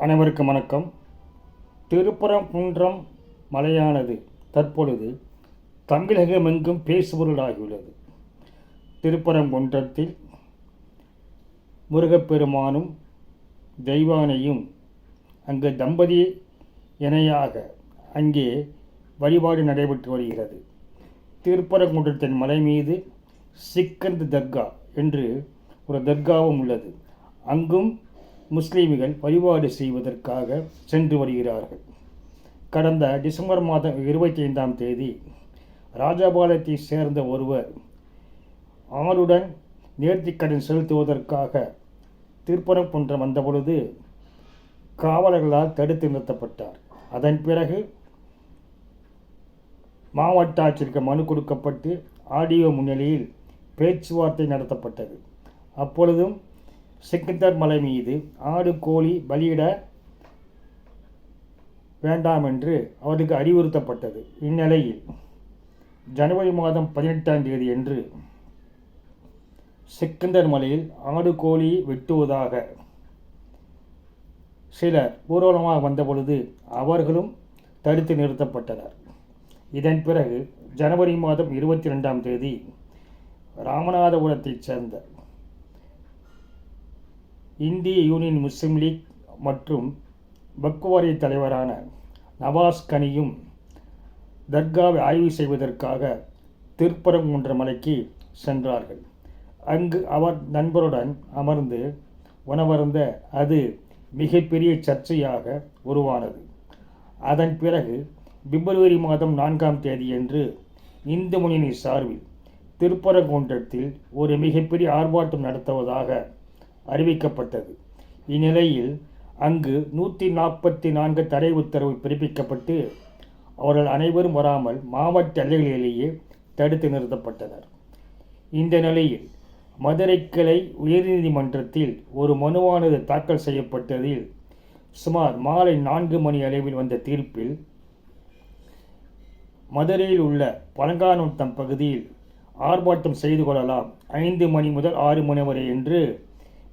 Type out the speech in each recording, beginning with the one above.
அனைவருக்கும் வணக்கம். திருப்பரங்குன்றம் மலையானது தற்பொழுது தமிழகமெங்கும் பேசுபொருளாகியுள்ளது. திருப்பரங்குன்றத்தில் முருகப்பெருமானும் தெய்வானையும் அங்கு தம்பதி இணையாக அங்கே வழிபாடு நடைபெற்று வருகிறது. திருப்பரங்குன்றத்தின் மலை மீது சிக்கந்த் தர்கா என்று ஒரு தர்காவும் உள்ளது. அங்கும் முஸ்லீம்கள் வழிபாடு செய்வதற்காக சென்று வருகிறார்கள். கடந்த டிசம்பர் மாதம் 25ஆம் தேதி ராஜபாளையத்தை சேர்ந்த ஒருவர் ஆளுடன் நேர்த்திக்கடன் செலுத்துவதற்காக திருப்பரங்குன்றம் வந்தபொழுது காவலர்களால் தடுத்து நிறுத்தப்பட்டார். அதன் பிறகு மாவட்ட ஆட்சியருக்கு மனு கொடுக்கப்பட்டு ஆடியோ முன்னிலையில் பேச்சுவார்த்தை நடத்தப்பட்டது. அப்பொழுதும் சிக்கந்தர் மலை மீது ஆடு கோழி பலியிட வேண்டாம் என்று அவருக்கு அறிவுறுத்தப்பட்டது. இந்நிலையில் ஜனவரி மாதம் 18ஆம் தேதி என்று சிக்கந்தர் மலையில் ஆடு கோழி வெட்டுவதாக சிலர் ஊர்வலமாக வந்தபொழுது அவர்களும் தடுத்து நிறுத்தப்பட்டனர். இதன் பிறகு ஜனவரி மாதம் 22ஆம் தேதி ராமநாதபுரத்தைச் சேர்ந்த இந்திய யூனியன் முஸ்லீம் லீக் மற்றும் வக்ஃப் வாரிய தலைவரான நவாஸ் கனியும் தர்காவை ஆய்வு செய்வதற்காக திருப்பரங்குன்ற மலைக்கு சென்றார்கள். அங்கு அவர் நண்பருடன் அமர்ந்து உணவருந்த அது மிகப்பெரிய சர்ச்சையாக உருவானது. அதன் பிறகு பிப்ரவரி மாதம் 4ஆம் தேதியன்று இந்து முன்னணி சார்பில் திருப்பரங்குன்றத்தில் ஒரு மிகப்பெரிய ஆர்ப்பாட்டம் நடத்துவதாக அறிவிக்கப்பட்டது. இந்நிலையில் அங்கு 144 தடை உத்தரவு பிறப்பிக்கப்பட்டு அவர்கள் அனைவரும் வராமல் மாவட்ட எல்லைகளிலேயே தடுத்து நிறுத்தப்பட்டனர். இந்த நிலையில் மதுரை கிளை உயர்நீதிமன்றத்தில் ஒரு மனுவானது தாக்கல் செய்யப்பட்டதில் சுமார் மாலை 4 மணி அளவில் வந்த தீர்ப்பில் மதுரையில் உள்ள பழங்காநத்தம் பகுதியில் ஆர்ப்பாட்டம் செய்து கொள்ளலாம் 5 மணி முதல் 6 மணி வரை என்று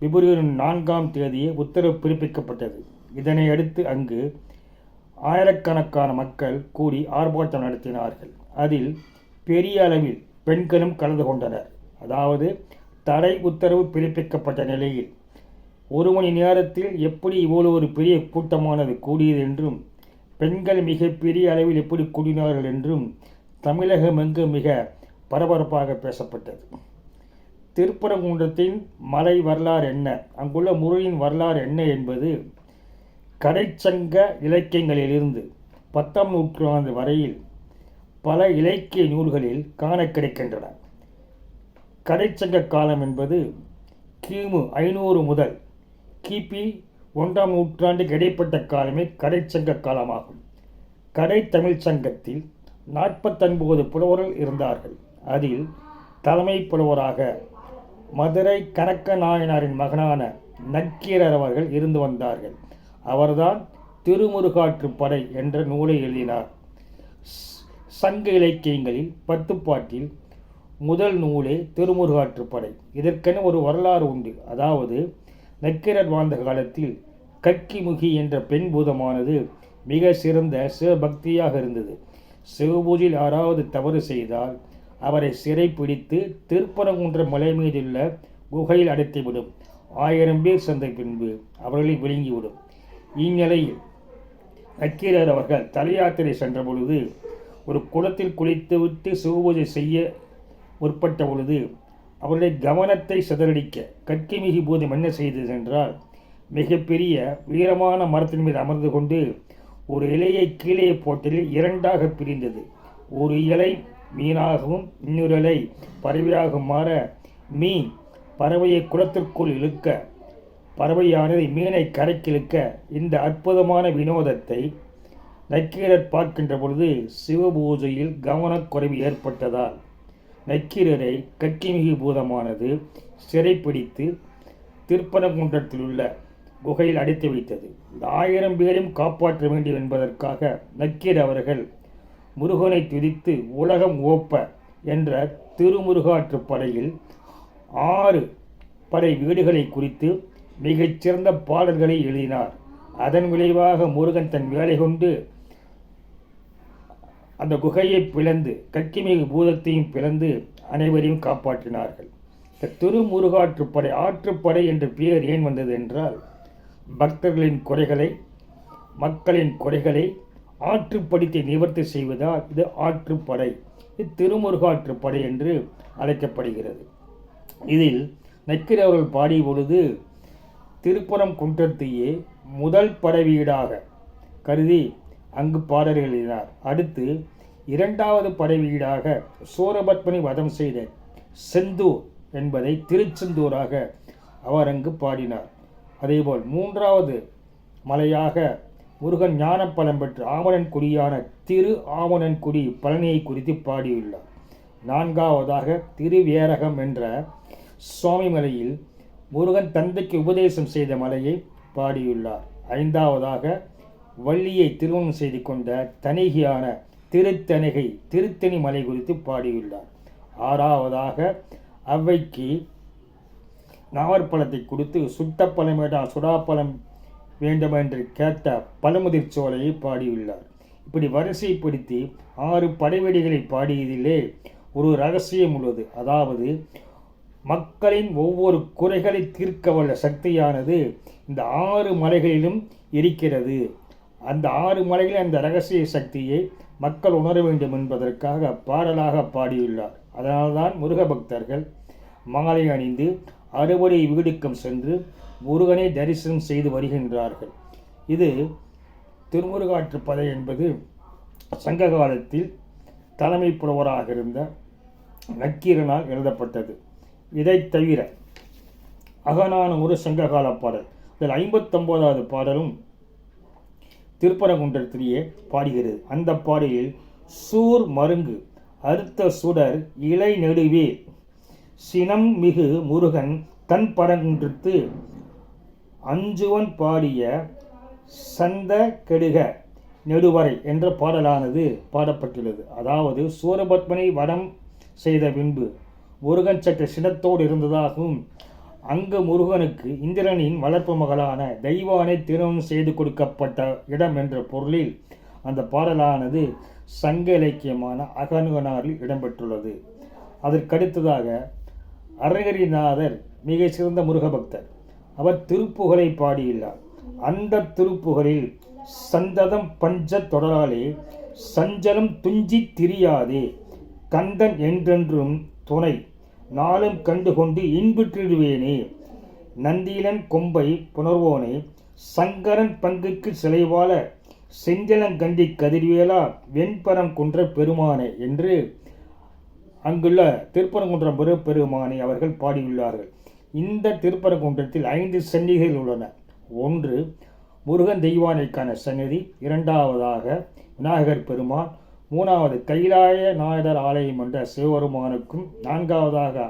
பிப்ரவரி 4ஆம் தேதியே உத்தரவு பிறப்பிக்கப்பட்டது. இதனை அடுத்து அங்கு ஆயிரக்கணக்கான மக்கள் கூடி ஆர்ப்பாட்டம் நடத்தினார்கள். அதில் பெரிய அளவில் பெண்களும் கலந்து கொண்டனர். அதாவது தடை உத்தரவு பிறப்பிக்கப்பட்ட நிலையில் 1 மணி நேரத்தில் எப்படி இவ்வளவு ஒரு பெரிய கூட்டமானது கூடியது என்றும் பெண்கள் மிக பெரிய அளவில் எப்படி கூடினார்கள் என்றும் தமிழகமெங்கு மிக பரபரப்பாக பேசப்பட்டது. திருப்பரங்குன்றத்தின் மலை வரலாறு என்ன, அங்குள்ள முருகனின் வரலாறு என்ன என்பது கடைச்சங்க இலக்கியங்களிலிருந்து 10ஆம் நூற்றாண்டு வரையில் பல இலக்கிய நூல்களில் காண கிடைக்கின்றன. கடைச்சங்க காலம் என்பது கிமு 500 முதல் கிபி 1ஆம் நூற்றாண்டுக்கு இடைப்பட்ட காலமே கடைச்சங்க காலமாகும். கடை தமிழ் சங்கத்தில் 49 புலவர்கள் இருந்தார்கள். அதில் தலைமை புலவராக மதுரை கனக்க நாயனாரின் மகனான நக்கீரர் அவர்கள் இருந்து வந்தார்கள். அவர்தான் திருமுருகாற்றுப்படை என்ற நூலை எழுதினார். சங்க இலக்கியங்களில் 10 பாட்டில் முதல் நூலே திருமுருகாற்றுப்படை. இதற்கென ஒரு வரலாறு உண்டு. அதாவது நக்கீரர் வாழ்ந்த காலத்தில் கக்கிமுகி என்ற பெண் பூதமானது மிக சிறந்த சிவபக்தியாக இருந்தது. சிவபூஜையில் யாராவது தவறு செய்தால் அவரை சிறைப்பிடித்து திருப்பரங்குன்ற மலை மீதுள்ள குகையில் அடைத்துவிடும். 1000 பேர் சென்ற பின்பு அவர்களை விழுங்கிவிடும். இந்நிலையில் நக்கீரர் அவர்கள் தலையாத்திரை சென்ற பொழுது ஒரு குளத்தில் குளித்துவிட்டு சிவபூஜை செய்ய முற்பட்ட பொழுது அவருடைய கவனத்தை சிதறடிக்க கற்கிமிகி பூதம் என்ன செய்தது என்றால் மிகப்பெரிய உயரமான மரத்தின் மீது அமர்ந்து கொண்டு ஒரு இலையை கீழே போட்டதில் 2ஆக பிரிந்தது. ஒரு இலை மீனாகவும் இன்னொரு இலை பறவையாகவும் மாற மீன் பறவையை குளத்திற்குள் இழுக்க பறவையானது மீனை கரைக்கு இழுக்க இந்த அற்புதமான வினோதத்தை நக்கீரர் பார்க்கின்ற பொழுது சிவபூஜையில் கவனக்குறைவு ஏற்பட்டதால் நக்கீரரை கக்கிமிகி பூதமானது சிறைப்பிடித்து திருப்பரங்குன்றத்தில் உள்ள குகையில் அடைத்து வைத்தது. இந்த 1000 பேரையும் காப்பாற்ற வேண்டும் என்பதற்காக நக்கீரர் அவர்கள் முருகனை துதித்து உலகம் ஓப்ப என்ற திருமுருகாற்றுப்படையில் 6 படை வீடுகளை குறித்து மிகச்சிறந்த பாடல்களை எழுதினார். அதன் விளைவாக முருகன் தன் வேலை கொண்டு அந்த குகையை பிளந்து கக்கிமிகு பூதத்தையும் பிளந்து அனைவரையும் காப்பாற்றினார்கள். இந்த திருமுருகாற்றுப்படை ஆற்றுப்படை என்ற பெயர் ஏன் வந்தது என்றால், பக்தர்களின் குறைகளை, மக்களின் குறைகளை ஆற்றுப்படுத்தி நிவர்த்தி செய்வதால் இது ஆற்றுப்படை, இது திருமுருகாற்றுப்படை என்று அழைக்கப்படுகிறது. இதில் நக்கீரர் அவர்கள் பாடிய பொழுது திருப்புறம் குன்றத்தையே முதல் படைவீடாக கருதி அங்கு பாடல்கள் எழுதினார். அடுத்து இரண்டாவது படைவீடாக சூரபத்மனை வதம் செய்த செந்தூர் என்பதை திருச்செந்தூராக அவர் அங்கு பாடினார். அதேபோல் மூன்றாவது மலையாக முருகன் ஞானப்பலம் பெற்று ஆவணன்குடியான திரு ஆவணன்குடி பழனியை குறித்து பாடியுள்ளார். நான்காவதாக திருவேரகம் என்ற சுவாமி மலையில் முருகன் தந்தைக்கு உபதேசம் செய்த மலையை பாடியுள்ளார். ஐந்தாவதாக வள்ளியை திருமணம் செய்து கொண்ட தனிகையான திருத்தணி மலை குறித்து பாடியுள்ளார். ஆறாவதாக அவ்வைக்கு நாவற்பழத்தை கொடுத்து சுட்டப்பழம் வேண்டாம் சுடாப்பழம் வேண்டும் என்று கேட்ட பழமுதிர் சோலையை பாடியுள்ளார். இப்படி வரிசைப்படுத்தி 6 படைவெடிகளை பாடியதிலே ஒரு ரகசியம் உள்ளது. அதாவது மக்களின் ஒவ்வொரு குறைகளை தீர்க்க வல்ல சக்தியானது இந்த 6 மலைகளிலும் இருக்கிறது. அந்த 6 மலைகளில் அந்த இரகசிய சக்தியை மக்கள் உணர வேண்டும் என்பதற்காக பாடலாக பாடியுள்ளார். அதனால்தான் முருக பக்தர்கள் மாலை அணிந்து அறுபடை வீடுக்கும் சென்று முருகனை தரிசனம் செய்து வருகின்றார்கள். இது திருமுருகாற்றுப்படை என்பது சங்க காலத்தில் தலைமை புலவராக இருந்த நக்கீரனால் எழுதப்பட்டது. இதை தவிர அகநானூறு சங்ககால பாடல், இதில் 59வது பாடலும் திருப்பரங்குன்றத்திலேயே பாடுகிறது. அந்த பாடலில் சூர் மருங்கு அறுத்த சுடர் இலை நெடுவே சினம் மிகு முருகன் தன் பரங்குன்றத்து அஞ்சுவன் பாடிய சந்த கெடுக நெடுவரை என்ற பாடலானது பாடப்பட்டுள்ளது. அதாவது சூரபத்மனை வடம் செய்த பின்பு முருகன் சற்று சினத்தோடு இருந்ததாகவும் அங்கு முருகனுக்கு இந்திரனின் வளர்ப்பு மகளான தெய்வானை திருமணம் செய்து கொடுக்கப்பட்ட இடம் என்ற பொருளில் அந்த பாடலானது சங்க இலக்கியமான அகநானூறில் இடம்பெற்றுள்ளது. அதற்கடுத்ததாக அருணகிரிநாதர் மிக சிறந்த முருகபக்தர். அவர் திருப்புகழை பாடியுள்ளார். அந்த திருப்புகழில் சந்ததம் பஞ்ச தொடராலே சஞ்சலம் துஞ்சி திரியாதே கந்தன் என்றென்றும் துணை நாளும் கண்டுகொண்டு இன்புற்றிடுவேனே நந்தீலன் கொம்பை புணர்வோனே சங்கரன் பங்குக்கு சிலைவாழ செஞ்சலங்கண்டி கதிர்வேலா வெண்பரம் குன்ற பெருமானே என்று அங்குள்ள திருப்பரங்குன்றம் பெருமானை அவர்கள் பாடியுள்ளார்கள். இந்த திருப்பரங்குன்றத்தில் 5 சந்நிதிகள் உள்ளன. ஒன்று முருகன் தெய்வானைக்கான சந்நிதி, இரண்டாவதாக விநாயகர் பெருமான், மூணாவது கைலாய நாயகர் ஆலயம் என்ற சிவபெருமானுக்கும், நான்காவதாக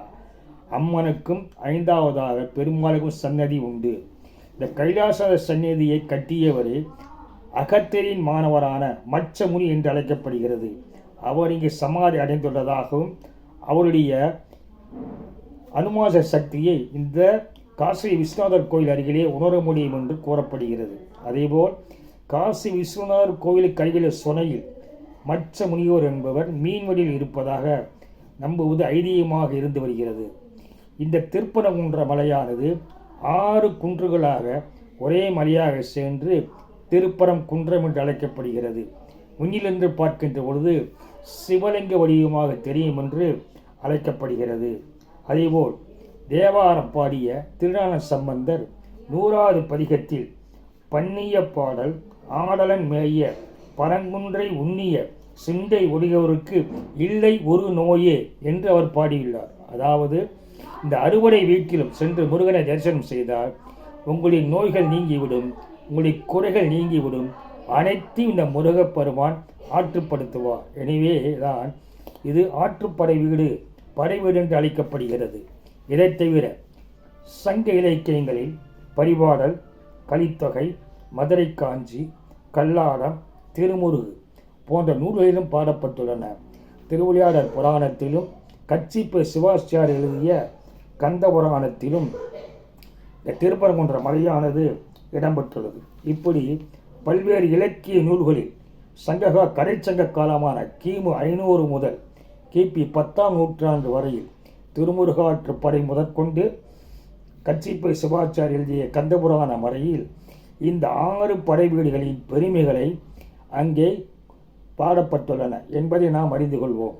அம்மனுக்கும், ஐந்தாவதாக பெருமாளுக்கும் சன்னதி உண்டு. இந்த கைலாச சந்நிதியை கட்டியவரே அகத்தியரின் மாணவரான மச்சமுனி என்று அழைக்கப்படுகிறது. அவர் இங்கு சமாதி அடைந்துள்ளதாகவும் அவருடைய அனுமாச சக்தியை இந்த காசி விஸ்வநாதர் கோயில் அருகிலே உணர முடியும் என்று கூறப்படுகிறது. அதேபோல் காசி விஸ்வநாதர் கோயில் கையில சுனையில் மச்ச முனியோர் என்பவர் மீன்வடியில் இருப்பதாக நம்புவது ஐதீகமாக இருந்து வருகிறது. இந்த திருப்பரங்குன்ற மலையானது 6 குன்றுகளாக ஒரே மலையாக சென்று திருப்பரம் குன்றம் என்று அழைக்கப்படுகிறது. முன்னிலிருந்து பார்க்கின்ற பொழுது சிவலிங்க வடிவமாக தெரியும் என்று அழைக்கப்படுகிறது. அதேபோல் தேவாரம் பாடிய திருஞான சம்பந்தர் 100வது பதிகத்தில் பண்ணிய பாடல் ஆடலன் மேய பரங்குன்றை உண்ணிய சிந்தை ஒடிகவருக்கு இல்லை ஒரு நோயே என்று அவர் பாடியுள்ளார். அதாவது இந்த அறுவடை வீட்டிலும் சென்று முருகனை தரிசனம் செய்தால் உங்களுடைய நோய்கள் நீங்கிவிடும், உங்களுடைய குறைகள் நீங்கிவிடும், அனைத்தையும் இந்த முருகப்பெருமான் ஆற்றுப்படுத்துவார். எனவே தான் இது ஆற்றுப்படை வீடு, படை வீடு என்று அழைக்கப்படுகிறது. இதை தவிர சங்க இலக்கியங்களில் பரிபாடல், கலித்தொகை, மதுரை காஞ்சி, கல்லாடம், திருமுருகு போன்ற நூல்களிலும் பாடப்பட்டுள்ளன. திருவிளையாடற் புராணத்திலும் கச்சிப்ப சிவாச்சாரியர் எழுதிய கந்த புராணத்திலும் இந்த திருப்பரங்குன்ற மலையானது இடம்பெற்றுள்ளது. இப்படி பல்வேறு இலக்கிய நூல்களில் கடைச்சங்க காலமான கிமு 500 முதல் கிபி 10ஆம் நூற்றாண்டு வரையில் திருமுருகாற்றுப்படை முதற்கொண்டு கச்சிப்பை சிவாச்சாரி எழுதிய கந்தபுராணம் வரையில் இந்த 6 படை வீடுகளின் பெருமைகளை அங்கே பாடப்பட்டுள்ளன என்பதை நாம் அறிந்து கொள்வோம்.